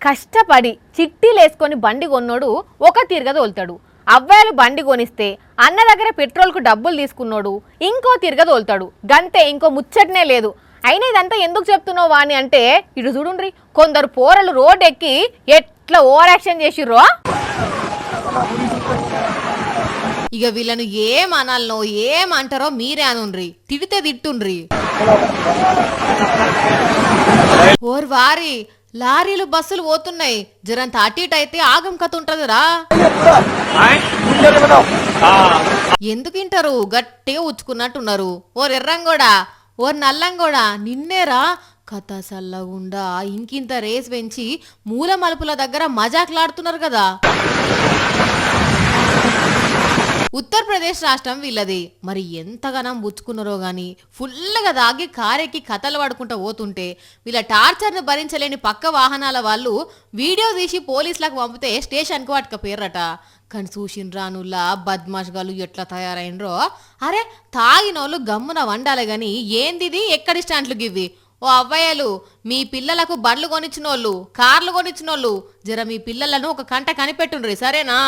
కష్టపడి చిట్టీలేసుకొని బండి కొన్నోడు ఒక తీరుగా తోలుతాడు. అవ్వాయిలు బండి కొనిస్తే అన్న దగ్గర పెట్రోల్కు డబ్బులు తీసుకున్నోడు ఇంకో తీరుగా తోలుతాడు. గంతే, ఇంకో ముచ్చటనే లేదు. అయినా ఇదంతా ఎందుకు చెప్తున్నావు వాని అంటే, ఇటు చూడుండ్రి, కొందరు పోరలు రోడ్ ఎక్కి ఎట్లా ఓవర్ యాక్షన్ చేసిర్రో. ఇక వీళ్ళను ఏమనాలనో ఏమంటారో మీరే అనుండ్రి, తిడితే తిట్టుండ్రి. ఓర్ వారి లారీలు బస్సులు పోతున్నాయి, జరంత అటు ఇటు అయితే ఆగం కథ ఉంటదిరా. ఎందుకింటారు, గట్టిగా ఉచ్చుకున్నట్టున్నారు. ఓర్ ఎర్రంగోడా, ఓర్ నల్లంగోడా, నిన్నేరా కథ సల్లగుండా ఇంకింత రేస్ పెంచి మూల మలుపుల దగ్గర మజాక్లాడుతున్నారు కదా. ఉత్తరప్రదేశ్ రాష్ట్రం వీళ్ళది. మరి ఎంతగానం బుచ్చుకున్నారో గాని ఫుల్గా దాగి కారెక్కి కథలు పడుకుంటూ పోతుంటే వీళ్ళ టార్చర్ను భరించలేని పక్క వాహనాల వాళ్ళు వీడియో తీసి పోలీసులకు పంపితే స్టేషన్కు పట్టుకపోయారట. కానీ చూసిండ్రానుల్లా బద్మాష్గాలు ఎట్లా తయారైనరో. అరే తాగినోళ్ళు గమ్మున వండాలి గాని ఏందిది, ఎక్కడి స్టాండ్లు గివ్వి? ఓ అవ్వయ్యలు, మీ పిల్లలకు బండ్లు కొనిచ్చినోళ్ళు, కార్లు కొనిచ్చినోళ్ళు, జర మీ పిల్లలను ఒక కంట కనిపెట్టుండ్రి, సరేనా?